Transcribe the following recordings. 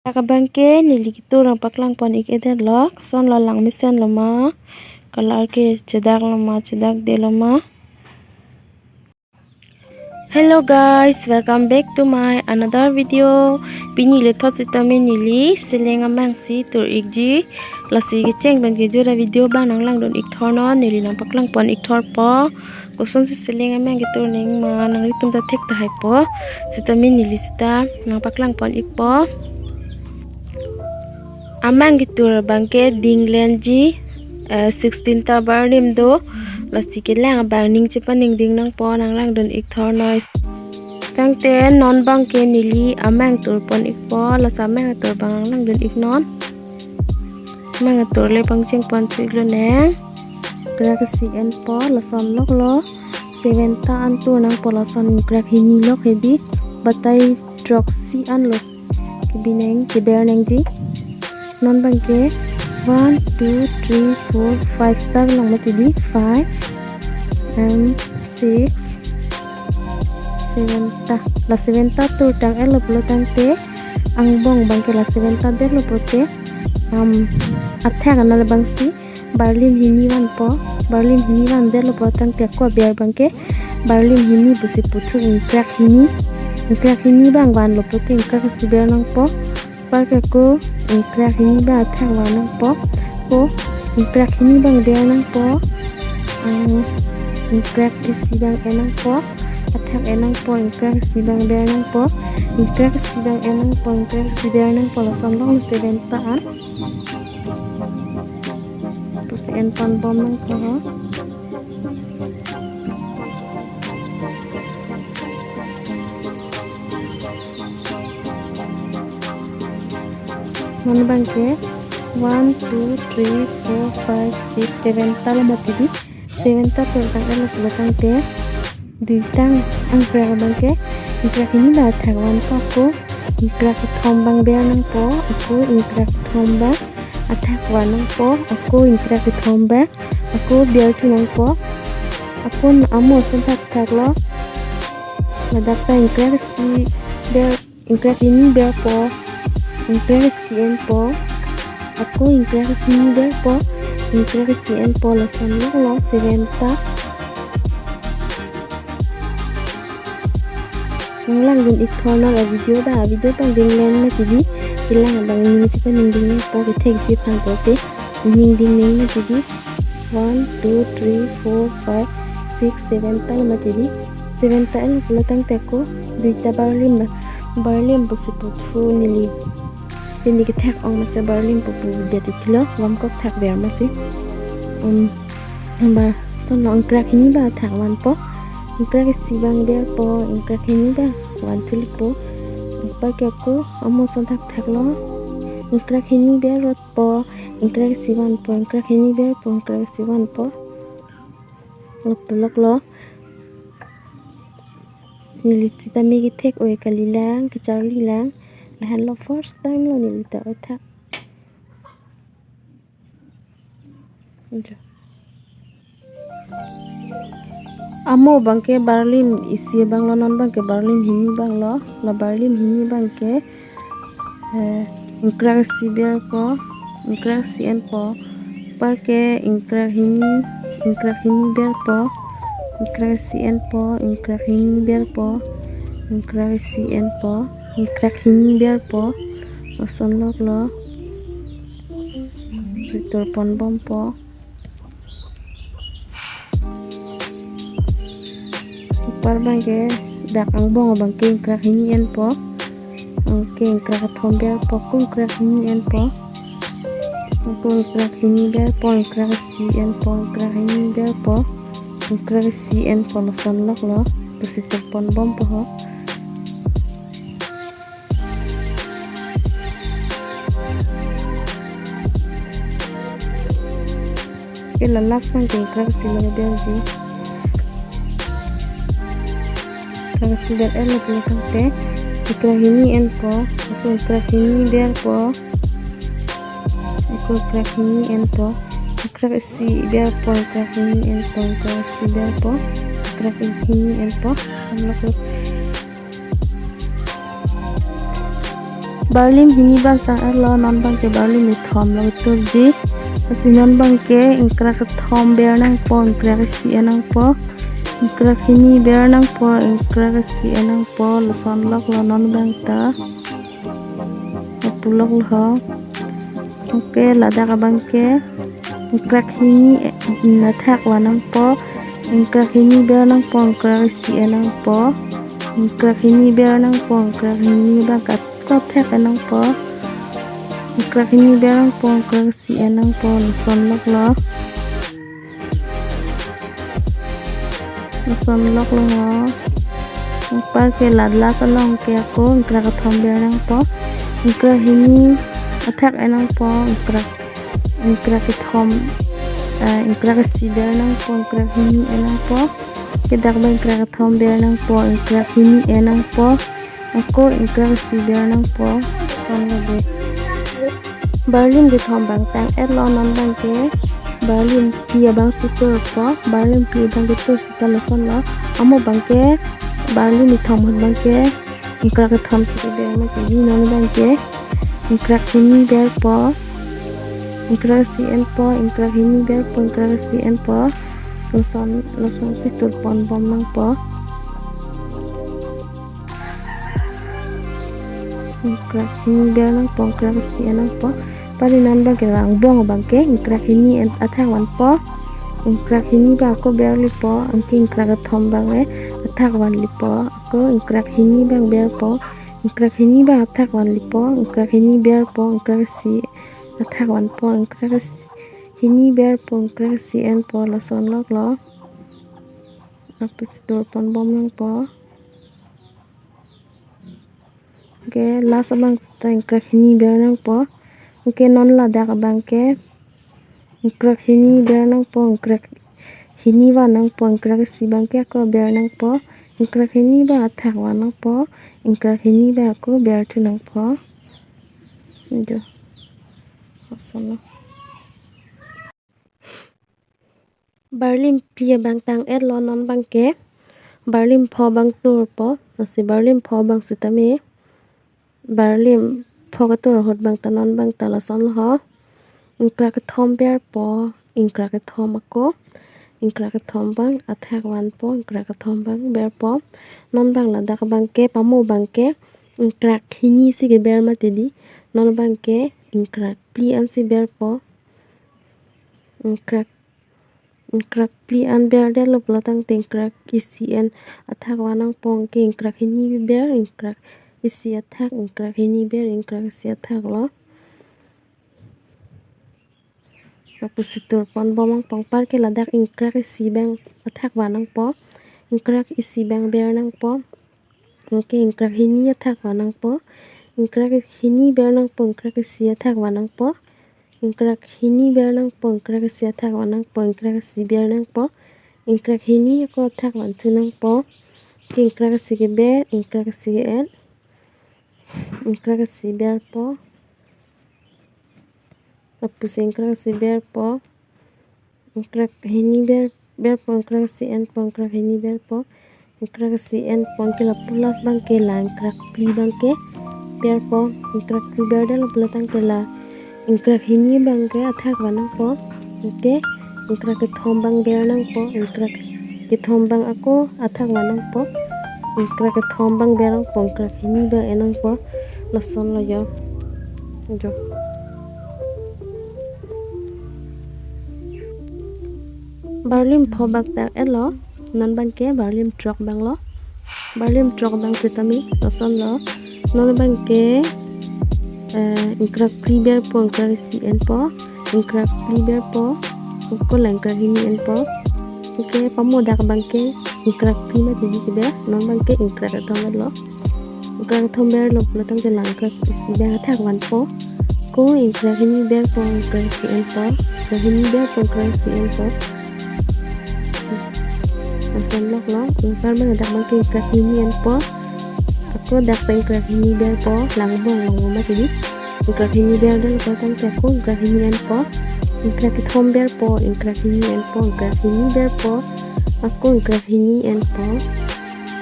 Bangke nili gitu orang paklang pon ik eder lok son lo lang misen lama kalar ke cedak de lama. Hello guys, welcome back to my another video. Pini le thot sitami nili seleng amang si tur ikji lasi kecheng ban ke jura video bang nang lang don ik thor no nili nang paklang pon ik thor po kuson si seleng amang gitu neng ma nang ritum ta tek ta hai po sitami nili sita nang paklang pon ik po amang gitu bangke dinglenji 16 ta barlim do lasi ke lang bang ning chepa ning ding nang po nang lang don ik thor noise tang te non bang ke nili amang tur pon ik po la sa mang tur bang lang don ik non mang tur le bang cheng pon chik lo neng gra ka si en po la son lok lo 7 ta an tu nang po la son gra hi ni lok he di batai drop si an lo ke bineng ke ber neng ji non bang ke 1 2 3 4 5 ta long mati di 5 and 6 7 ta la 7 ta tu tang el lo tang te ang bong bang ke la 7 ta de lo te athak an la bang si berlin hini wan po berlin hini wan de lo tang te ko ber bang ke berlin hini busi puthu in crack hini bang wan lo te in crack si ber nang po par ke ko in crack hini ba athak wan nang po ko in crack hini bang ber nang po in crack si bang enang po athak enang po in crack si bang ber nang po in crack si bang enang po in crack si ber nang po la son long 7 ta an tu si en pan bom nang po non bang ke 1 2 3 4 5 6 7 ta la mati di 7 ta tu tang el lo tang te di tang ang kra bang ke kra ini ba thak wan pa ko kra thom bang be nang po aku kra thom ba athak wan nang po aku kra thom ba aku biar tu nang po aku amo sen thak lo ladak ta kra si be kra ini be po kra si en po aku kra si ni be po kra si en po la son lo 7 ta lang dun ik thor no la video bang ding len na tv kilang bang ning chi ning ding po ke thek chi phan po te ning ding ning na tv 1 2 3 4 5 6 7 ta ma tv 7 ta en lo tang te ko duita barlim bo se pu thu nili ni ke thek ong ma se barlim po pu de ti kilo wam ko thak ver ma si ba son long crack ni ba thak wan po kra si bang ber po kra ni ba wan thuli po pa ke ko amo son thak lo kra ni ber rot po kra si wan po kra ni ber po kra si wan po lok lo nili ta mi ki thek oi kalilang ki charli lang han lo first time lo nili ta thak amo bangke berlin isi bang lo non bangke berlin hini bang lo la berlin hini bangke kra si ber po kra si en po parke kra hini ber po kra si en po kra hini ber po kra si en po kra hini ber po son lok lo sitor pon bom po par bangke dak ang bong bangke kra hini en po angke kra thom ber po kun kra hini en po kun kra hini ber po kra si en po kra hini ber po kra si en po lo son lok lo positif pon bom po ho ke la las bangke kra si lo ber ji sudah el belakang te kra hini en po aku kra hini ber po aku kra hini en po kra si ber po kra hini en po kra si ber po kra hini en po samlok barlim hini bang tang elo non bang ke barlim ni thom lo tur di asi non bang ke ingkra ke thom ber nang po ingkra ke si anang po ingkra hini ber nang po ingkra ke si anang po loson lok lo non bang ta pulok lo oke lada ka bang ke ingkra hini na thak wanang po ingkra hini ber nang po ingkra ke si anang po ingkra hini ber nang po ingkra hini bang ka có thép anang po ingkra hini ber nang po ingkra ke si anang po loson lok lo par ke ladla salong ke ako ingkra ka thom ber nang po ingkra hini athak anang po ingkra ke thom ingkra ke si ber nang po ingkra hini anang po ke dak bang ingkra ka thom ber nang po ingkra hini anang po ako ingkra ke si ber nang po son de barlim de thom bang tang et lo non bang ke barlim pia bang situr po barlim pia bang de tur sitar la son la amo bang ke barlim ni thom hot bang ke ingkra ke thom si ber ma ke ni non bang ke ingkra hini ber po ingkra si en po ingkra hini ber po ingkra si en po loson situr pon bom nang po ingkra hini ber nang po ingkra si en nang po pari nan bang ke lang bong bang ke ingkra hini en athak wan po ingkra hini ba ko ber li po angki ingkra ka thom bang e athak wan li po ko ingkra hini bang ber po ingkra hini ba athak wan li po ingkra hini ber po ingkra si athak wan po ingkra hini ber po ingkra si en po loson lok lo apis dur pon bom nang po ke las bang ta ingkra hini ber nang po ke non la dak bang ke ingkra hini ber nang po ingkra hini wa nang po ingkra si bang ke ko ber nang po ingkra hini ba athak wa nang po ingkra hini ba ko ber tu nang po jo asana barlim pia bang tang et lo non bang ke barlim pho bang tur po asi barlim pho bang sitame barlim pho ka tur hot bang tanon bang tala son lo ingkra ka thom ber po ingkra ka thom ako ingkra ka thom bang athak wan po ingkra ka thom bang ber po non bang la dak bang ke pamo bang ke ingkra hini si ke ber ma tedi non bang ke ingkra pli an si ber po ingkra pli an ber de lo platang ingkra isi en athak wanang pong ke ingkra hini ber ingkra isi athak ingkra hini ber ingkra isi athak lo positur pon bomang pong par ke ladak ingkra isi bang athak wanang po ingkra isi bang ber nang po ke ingkra hini athak wanang po ingkra hini ber nang po ingkra isi athak wanang po ingkra hini ber nang po ingkra si athak wanang po ingkra si ber nang po ingkra hini ko athak wan tu nang po ke ingkra si ke ber ingkra si ke en ingkra si ber po apus ingkra si ber po ingkra hini ber po ingkra si en po ingkra hini ber po ingkra si en po ke la pulas bang ke la ingkra pli bang ke ber po ingkra pli ber de la pulatang ke la ingkra hini bang ke athak wanang po oke ingkra ke thom bang ber nang po ingkra ke thom bang ako athak wanang po ingkra ke thom bang ber nang po ingkra hini bang enang po lason lo yo jo barlim pho bak tak elo non bang ke barlim trok bang lo barlim trok bang sitami lason lo non bang ke ingkra priber po ingkra si en po ingkra priber po ko la ingkra hini en po oke pamo dak bang ke ingkra prima tidi ke be non bang ke ingkra ka thom lo ingkra thom ber lo platang ke la ingkra si ber thak wan po ko ingkra hini ber po ingkra si en po ingkra hini ber po ingkra si en po asan lok lo ingkra bang dak bang ke ingkra hini en po ako dak pa ingkra hini ber po lang bong ma tidi ingkra hini ber dan platang ke ko ingkra hini en po ingkra ke thom ber po ingkra hini en po ingkra hini ber po ako ingkra hini en po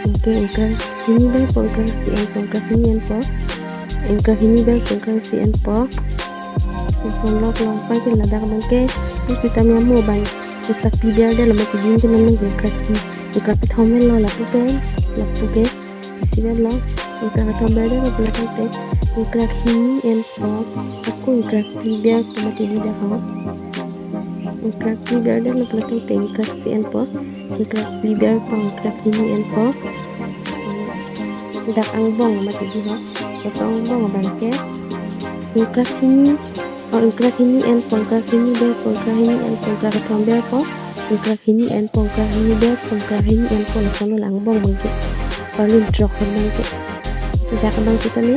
ingkra hini ber po ingkra si en po ingkra hini en po ingkrak ini ber ingkrak si en po son lok long pa ke ladak bangke tu tami amu bang ingkrak pi ber de lama tidin ke nang ingkrak thomel lo la pe la pe isi ber lo ingkrak thom ber de la belakang pe ingkrak ini en po aku ingkrak pi ber lama tidin da ho ingkrak pi ber de la belakang pe ingkrak si en po ingkrak pi ber po ingkrak ini en po dak ang bong lama tidin ho kosong bong bangke ingkrak ini ingkrak ini en po ingkrak ini ber po ingkrak ini en po ingkrak thom ber po ingkrak ini en po ingkrak ini ber po ingkrak ini en po la sono lang bong bangke paling drok bangke dak bang kita ni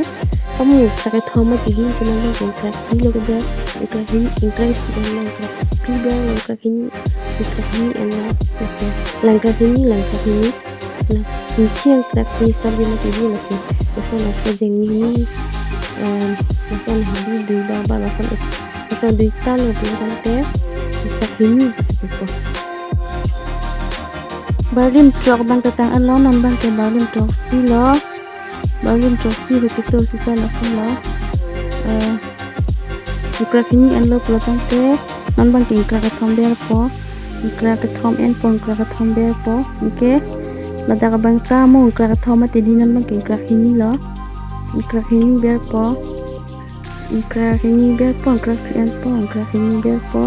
kamu ingkrak thom ma tidin ke nang ingkrak ini lo ber ingkrak ini ingkrak si nang ingkrak pi ber ingkrak ini en langkrak ini lang ingkrak si sabi na tidin la si la sa jeng ini lasan habi dui baba lasan dui tan belakang te ingkrak ini seperti balim trok bang tetang an lo non bang ke balim trok si begitu sih lasan lo ingkrak ini an lo belakang te non bang ke ingkrak thom ber po ingkrak thom en po ingkrak thom ber po oke ladak bang ka mo ingkrak thom ma tidinan bang ke ingkrak ini lo ingkrak ini ber po ingkrak ini ber po ingkrak si en po ingkrak ini ber po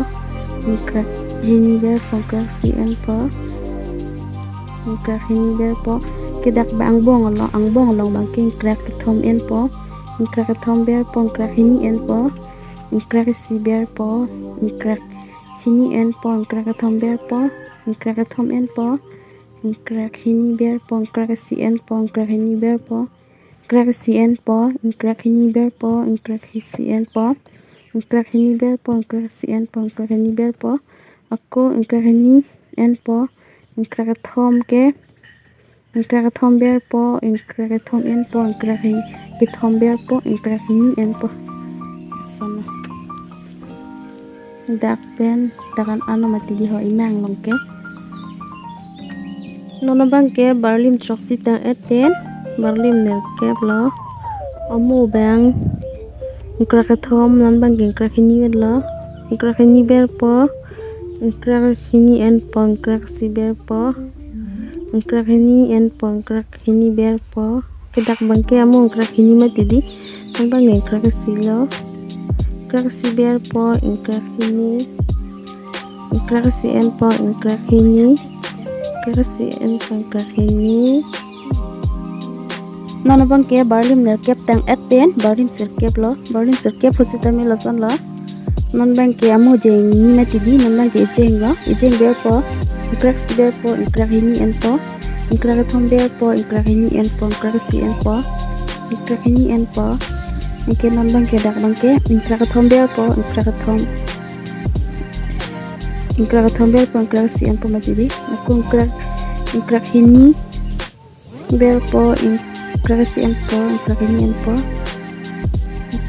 ingkrak ini ber po ingkrak si en po ingkrak ini ber po kedak ba ang bong long bang ke ingkrak thom en po ingkrak thom ber po ingkrak ini en po ingkrak si ber po ingkrak ini en po ingkrak thom ber po ingkrak thom en po ingkrak ini ber po ingkrak si en po ingkrak ini ber po ingkrak si en po ingkrak ini ber po ingkrak si en po ingkrak ini ber po ingkrak si en po ingkrak ini ber po aku ingkrak ini en po ingkrak thom ke ingkrak thom ber po ingkrak thom en po ingkrak ke thom ber po ingkrak ini en po sama dak pen dakan ano mati di ho imang long ke nono bang ke barlim trok si tang et pen barlim ner kep lo amu bang ingkrak thom nan bang ingkrak ini ber lo ingkrak ini ber po ingkrak ini en po ingkrak si ber po ingkrak ini en po ingkrak ini ber po kedak bang ke amu ingkrak ini mati di nan bang ingkrak si lo ingkrak si ber po ingkrak ini ingkrak si en po ingkrak ini ingkrak si en po ingkrak ini nono bang ke barlim ner kep tang et pen barlim sir kep husi tami lasan lo non bang ke amu jeng ni mati di non bang ke jeng ber po ingkrak si ber po ingkrak ini en po ingkrak thom ber po ingkrak ini en po ingkrak si en po ingkrak ini en po ingke non bang ke dak bang ke ingkrak thom ber po ingkrak thom ber po ingkrak si en po mati di aku ingkrak ini ber po ingkrak si en po ingkrak ini en po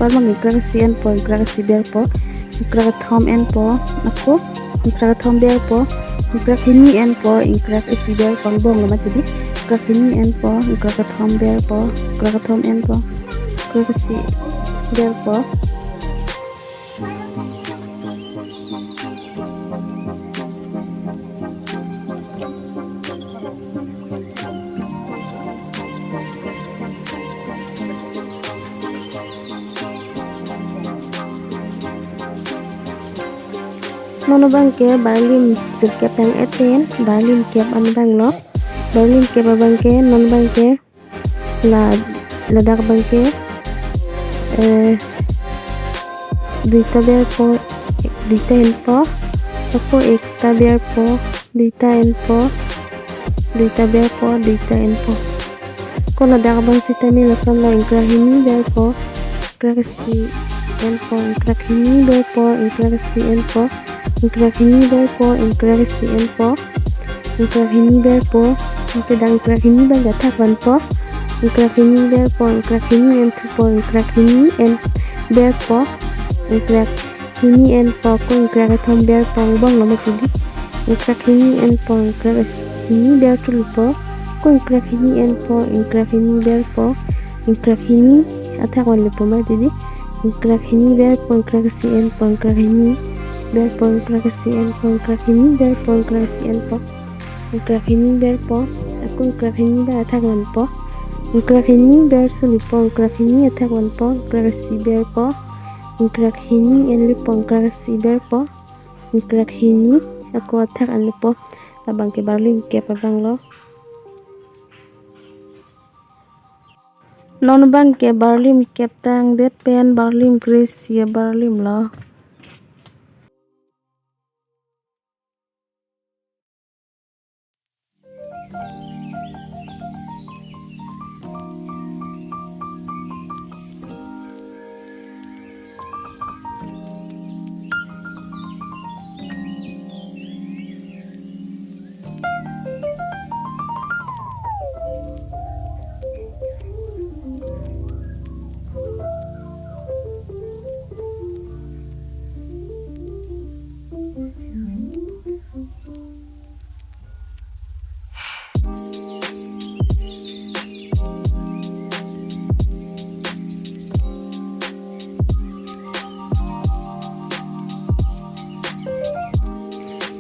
palma ingkrak si en po ingkrak si ber po ingkrak thom en po aku ingkrak thom ber po ingkrak ini en po ingkrak si ber po bong lama jadi ingkrak ini en po ingkrak thom ber po ingkrak thom en po ingkrak si ber po nono bang ke barlim sirkep tang eten barlim kep an bang lo barlim kep bang ke non bang ke ladak bang ke duita ber po duita en po aku ekta ber po duita en po duita ber po duita en po ko ladak bang si tami lasan lo ingkrak ini ber po ingkrak si en po ingkrak ini ber po ingkrak si en po ingkrak ini ber po ingkrak si en po ingkrak ini ber po ingkrak ini bang gatak ban po ingkrak ini ber po ingkrak ini en po ingkrak ini en ber po ingkrak ini en po ko ingkrak thom ber po bang lama tudi ingkrak ini en po ingkrak ini ber tu po ko ingkrak ini en po ingkrak ini ber po ingkrak ini attack wan lipo ma tidi ingkrak hini ber po ingkrak si en po ingkrak hini ber po ingkrak si en po ingkrak hini ber po ingkrak si en po ingkrak hini ber po aku ingkrak hini ba attack wan po ingkrak hini ber su lipo ingkrak hini attack wan po ingkrak si ber po ingkrak hini en lipo ingkrak si ber po ingkrak hini aku attack an lipo abang ke barlim ke abang lo non bang ke barlim kaptang det pen barlim gracia barlim lo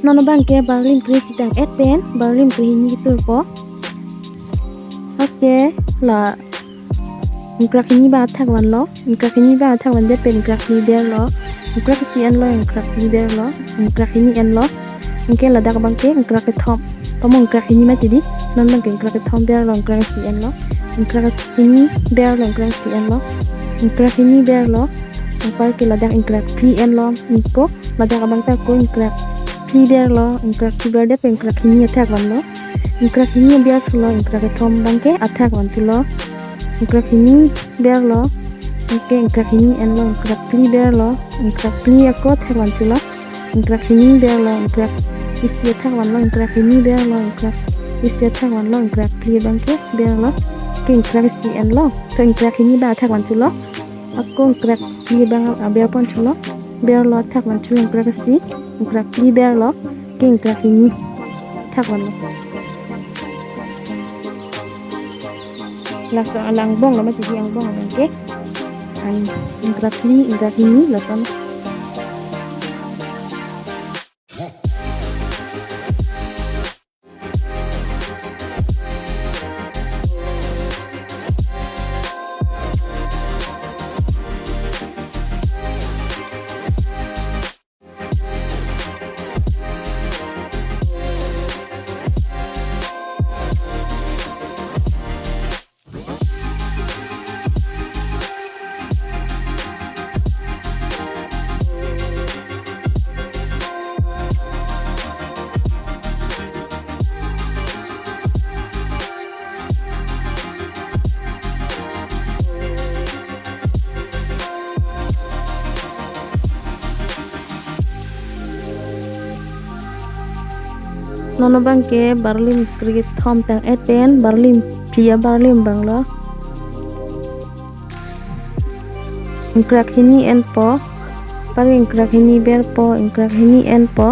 non bang ke barlim gracia tang et pen barlim ke hini tur po aske la ingkrak hini ba attack wan lo ingkrak hini ba attack wan det pen ingkrak hini ber lo ingkrak si en lo ingkrak hini ber lo ingkrak hini en lo ingke la dak bang ke ingkrak ke thom tomong ingkrak hini ma tidi non bang ke ingkrak ke thom ber lo ingkrak si en lo ingkrak hini ber lo ingkrak si en lo ingkrak hini ber lo ingkrak ke la dak ingkrak pli en lo ingko la dak bang ta ko ingkrak pli ber lo ingkrak pli ber det pen ingkrak hini attack wan lo ingkrak hini ber lo ingkrak ke thom bang ke attack wan tu lo ingkrak hini ber lo ingke ingkrak hini en lo ingkrak pli ber lo ingkrak pli ako attack wan tu lo ingkrak hini ber lo ingkrak isi attack wan lo ingkrak hini ber lo ingkrak isi attack wan lo ingkrak pli bang ke ber lo ke ingkrak si en lo to ingkrak hini ba attack wan tu lo ako ingkrak pli bang ber pon tu lo ber lo attack wan tu ingkrak si ingkrak pli ber lo ke ingkrak hini attack wan lo langsung alang bong lo mati yang bong abang ke an ingkrak ini langsung nono bang ke barlim kriget thom tang eten barlim pria barlim banglo ingkrak hini en po pari ingkrak hini ber po ingkrak hini en po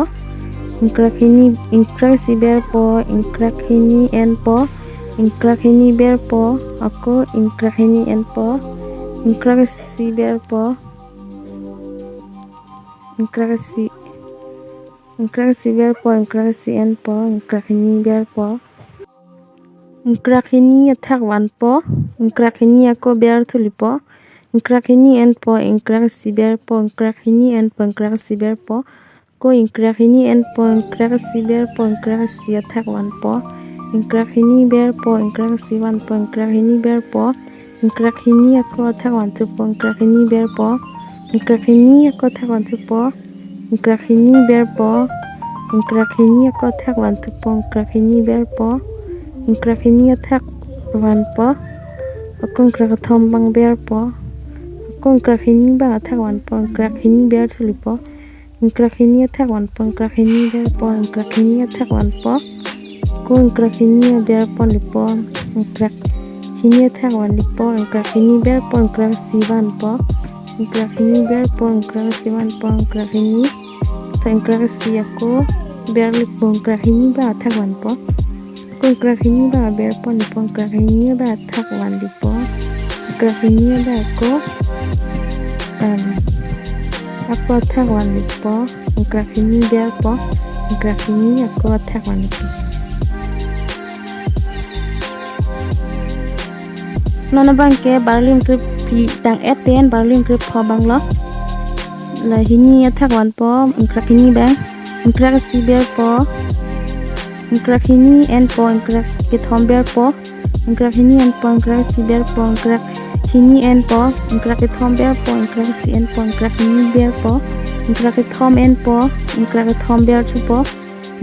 ingkrak hini ingkrak si ber po ingkrak hini en po ingkrak hini ber po ako ingkrak hini en po ingkrak si ber po ingkrak si ber po ingkrak si en po ingkrak hini ber po ingkrak hini attack wan po ingkrak hini ako ber thuli po ingkrak hini en po ingkrak si ber po ingkrak hini en po ingkrak si ber po ko ingkrak hini en po ingkrak si ber po ingkrak si attack wan po ingkrak hini ber po ingkrak si wan po ingkrak hini ber po ingkrak hini ako attack wan tu po ingkrak hini ber po ingkrak hini ako attack wan tu po ingkrak hini ber po ingkrak hini ako attack wan tu po ingkrak hini ber po ingkrak hini attack wan po ako ingkrak thom bang ber po ako ingkrak hini ba attack wan po ingkrak hini ber thuli po ingkrak hini attack wan po ingkrak hini ber po ingkrak hini attack wan po ko ingkrak hini ber po li po ingkrak hini attack wan li po ingkrak hini ber po ingkrak si wan po ingkrak hini ber po ingkrak si wan po ingkrak hini to ingkrak si ako ber li po ingkrak hini ba attack wan po ko ingkrak hini ba ber po li po ingkrak hini ba attack wan li po Graf ini ada aku attack one lipo. Graf ini biar po. Graf ini aku attack one lipo. Nona bangke barlim grip tang eten barlim grip po banglo. Lah ini attack one po. Graf ini bang. Graf si biar po. Graf ini en po. Graf kitom biar po. Graf ini en po. Graf si biar po. Graf ini en po. Graf kitom biar po. Graf si en po. Graf ini biar po. Graf kitom en po. Graf kitom biar tu po.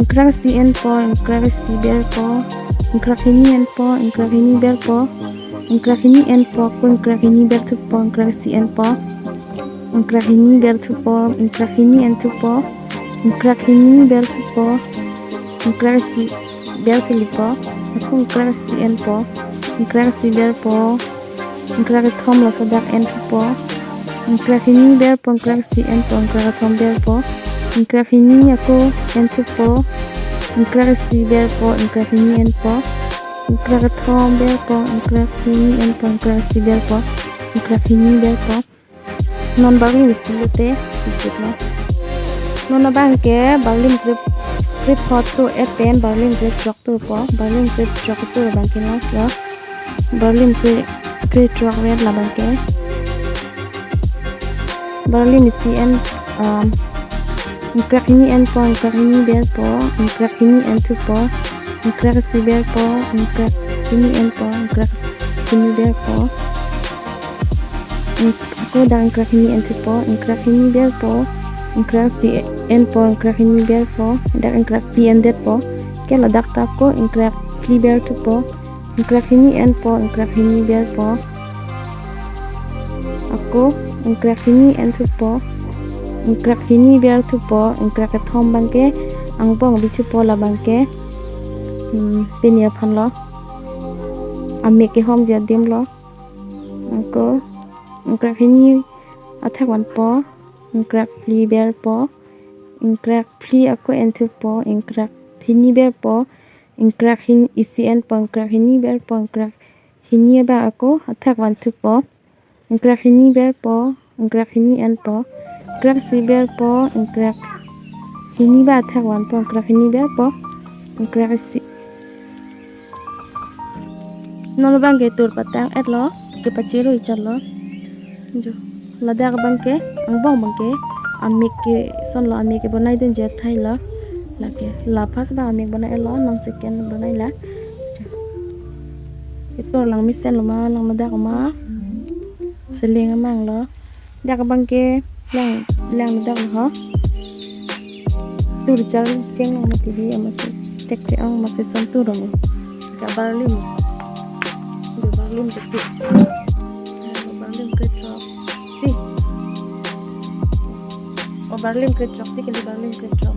Graf si en po. Graf si biar po. Graf ini en po. Graf ini biar po. Graf ini en po. Graf ini biar tu po. Graf si en po. Graf ini biar tu po. Graf ini en tu po. Graf ini biar tu po. Graf si biar tu lipo. Aku graf si en po. Graf si biar po. Graf kitom la sadak en tu po. Graf ini biar po. Graf si en po. Graf kitom biar po. Graf ini aku en tu po. Graf si biar po. Graf ini en po. Graf kitom biar po. Graf ini en po. Graf si biar po. Graf ini biar po. Non baling disilute dikit lo. Nona bangke baling grip hot to eten baling grip jok to po. Baling grip jok to bangke las lo. Baling grip jok red la bangke. Baling isi en graf ini en po. Graf ini biar po. Graf ini en tu po. Graf si biar po. Graf ini en po. Graf ini biar po. Aku dan graf ini en tu po. Graf ini biar po. Graf si en po. Graf ini biar po. Dan graf di en det po. Kalau dakta ko graf pli biar tu po. Graf ini en po. Graf ini biar po. Aku graf ini en tu po. Graf ini biar tu po. Graf thom bangke ang bong bi tu po la bangke. Pinya phan lo. Ame ke hom jadim lo. Aku graf ini attack one po. Graf pli biar po. Graf pli aku en tu po. Graf ini biar po. Graf ini isi en po. Graf ini biar po. Graf ini ba aku attack one tu po. Graf ini biar po. Graf ini en po. Graf si biar po. Graf ini ba attack one po. Graf ini biar po. Graf si nol bangke tur patang et lo. Ke pacero ichal lo. Jo ladak bangke ang bong bangke amik ke son lo amik ke banai den jet thai lo lake la pas ba amik banai lo non second banai la itu lang misen lo ma lang ladak ma seleng amang lo dak bangke lang ladak lo tur chal cheng lo mati bi amase tek te ang mase son tur lo ka barlim do barlim te barlim ke barlim ke chok si ke barlim ke chok